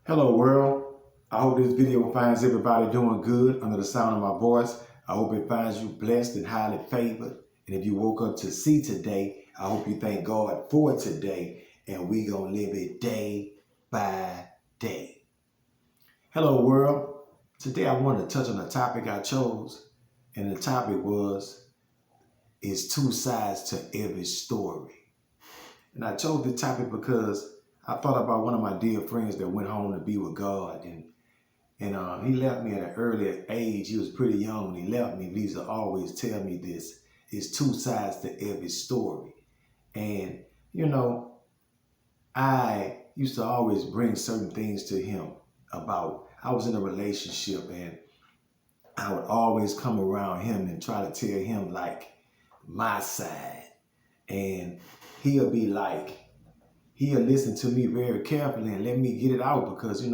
Hello world, I hope this video finds everybody doing good under the sound of my voice. I hope it finds you blessed and highly favored. And if you woke up to see today, I hope you thank God for today, and we gonna live it day by day. Hello world, today I wanted to touch on a topic I chose, and the topic was, is two sides to every story. And I chose the topic because I thought about one of my dear friends that went home to be with God, and he left me at an early age. He was pretty young when he left me. He used to always tell me this: "It's two sides to every story." And I used to always bring certain things to him about. I was in a relationship, and I would always come around him and try to tell him like my side, and he'll be like, he'll listen to me very carefully and let me get it out because,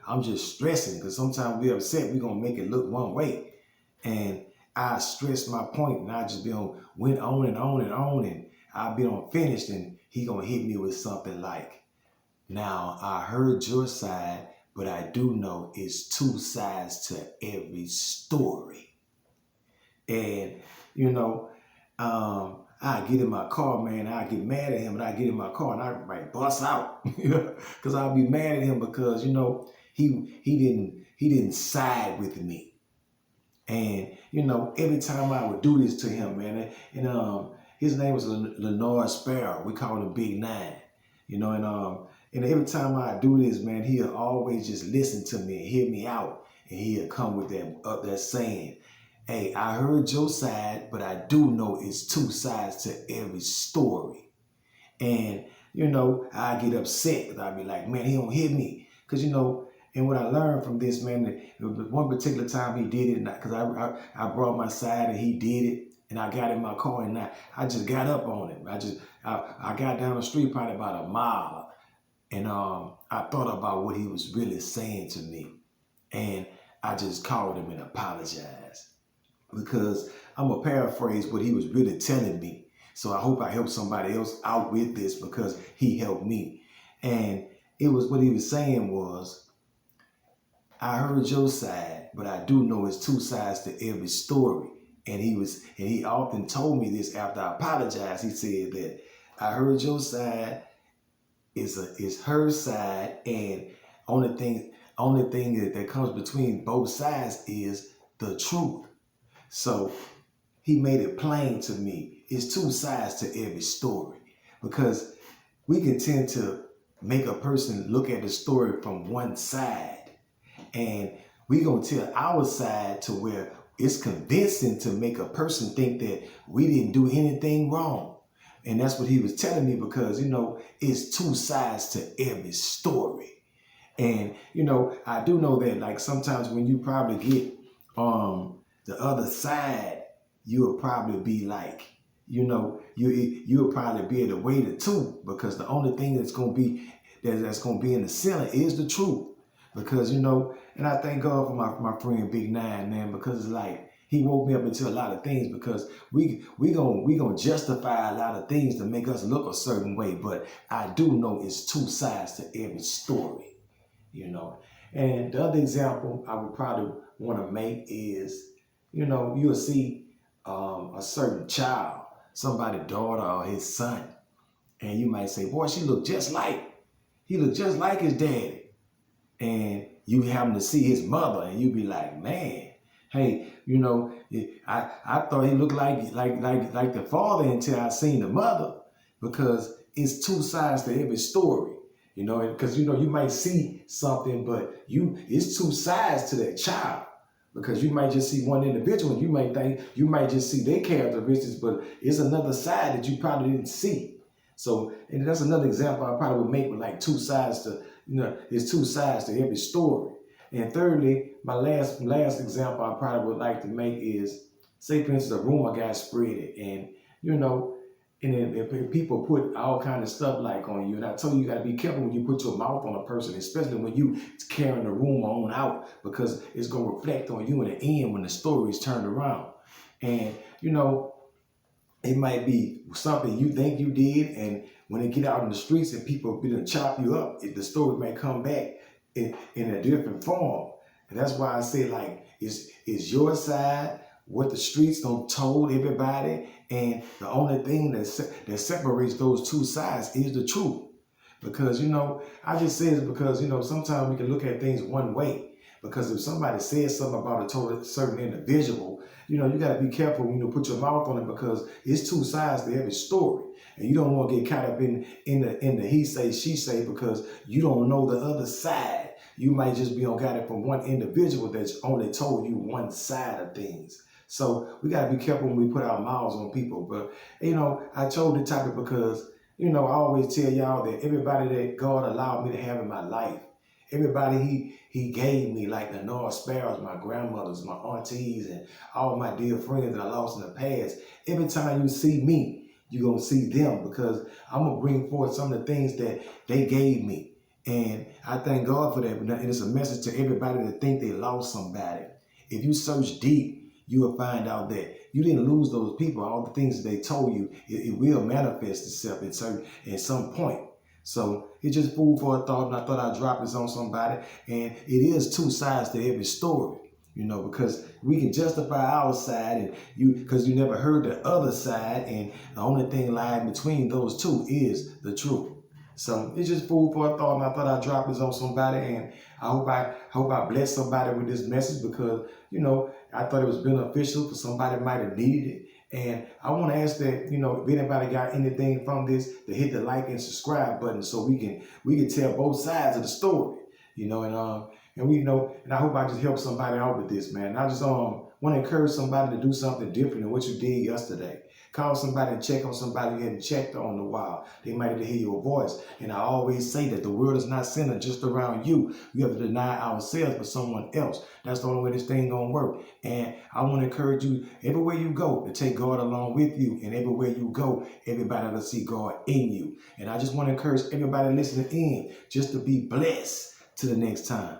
I'm just stressing because sometimes we're upset, we're going to make it look one way. And I stress my point and I just went on and on and on, and I'll be finished, and he going to hit me with something like, "Now, I heard your side, but I do know it's two sides to every story." And, I get in my car, man, I get mad at him, and I get in my car and I might bust out, because I'll be mad at him because, he didn't side with me. And, every time I would do this to him, man, and his name was Lenore Sparrow. We call him Big Nine, and every time I do this, man, he'll always just listen to me and hear me out. And he'll come with that saying, "Hey, I heard your side, but I do know it's two sides to every story." And, I get upset because I be like, man, he don't hear me. Because, and what I learned from this, man, that one particular time he did it, because I brought my side and he did it. And I got in my car and I just got up on him. I got down the street probably about a mile. And I thought about what he was really saying to me. And I just called him and apologized, because I'm going to paraphrase what he was really telling me. So I hope I help somebody else out with this, because he helped me. And it was what he was saying was, "I heard your side, but I do know it's two sides to every story." And he often told me this after I apologized. He said that, "I heard your side is her side, and only thing that comes between both sides is the truth." So he made it plain to me. It's two sides to every story, because we can tend to make a person look at the story from one side, and we gonna tell our side to where it's convincing to make a person think that we didn't do anything wrong. And that's what he was telling me, because, it's two sides to every story. And, I do know that, like, sometimes when you probably get the other side, you'll probably be like, you'll probably be able to weigh the two, because the only thing that's gonna be in the center is the truth. Because, and I thank God for my friend Big Nine, man, because it's like he woke me up into a lot of things, because we gonna justify a lot of things to make us look a certain way. But I do know it's two sides to every story, And the other example I would probably want to make is, you'll see a certain child, somebody's daughter or his son, and you might say, "Boy, he looked just like his daddy." And you happen to see his mother, and you be like, "Man, hey, I thought he looked like the father until I seen the mother," because it's two sides to every story. Because you might see something, but it's two sides to that child. Because you might just see one individual, and you might just see their characteristics, but it's another side that you probably didn't see. So, and that's another example I probably would make with like two sides to, there's two sides to every story. And thirdly, my last example I probably would like to make is, say for instance, a rumor got spread, and and if people put all kind of stuff like on you, and I told you, you got to be careful when you put your mouth on a person, especially when you carrying the rumor on out, because it's going to reflect on you in the end when the story is turned around. And, it might be something you think you did, and when they get out in the streets and people be to chop you up, the story may come back in a different form. And that's why I say, like, it's your side, what the streets don't told everybody, and the only thing that separates those two sides is the truth. Because, I just say this because, sometimes we can look at things one way. Because if somebody says something about a total certain individual, you got to be careful when you put your mouth on it, because it's two sides to every story. And you don't want to get caught up in the he say, she say, because you don't know the other side. You might just be got it from one individual that's only told you one side of things. So we got to be careful when we put our mouths on people. But, I chose the topic because, I always tell y'all that everybody that God allowed me to have in my life, everybody he gave me, like the North Sparrows, my grandmothers, my aunties, and all my dear friends that I lost in the past. Every time you see me, you're going to see them, because I'm going to bring forth some of the things that they gave me. And I thank God for that. And it's a message to everybody that think they lost somebody. If you search deep, you will find out that you didn't lose those people. All the things that they told you, it will manifest itself at some point. So it's just food for a thought, and I thought I'd drop this on somebody. And it is two sides to every story, because we can justify our side, and because you never heard the other side, and the only thing lying between those two is the truth. So it's just food for a thought, and I thought I'd drop this on somebody, and I hope I bless somebody with this message, because I thought it was beneficial for somebody might have needed it. And I want to ask that, if anybody got anything from this, to hit the like and subscribe button, so we can tell both sides of the story, and I hope I just help somebody out with this, man. And I just want to encourage somebody to do something different than what you did yesterday. Call somebody and check on somebody you hadn't checked on in a while. They might have to hear your voice. And I always say that the world is not centered just around you. We have to deny ourselves for someone else. That's the only way this thing gonna work. And I want to encourage you, everywhere you go, to take God along with you. And everywhere you go, everybody will see God in you. And I just want to encourage everybody listening in just to be blessed. Till the next time.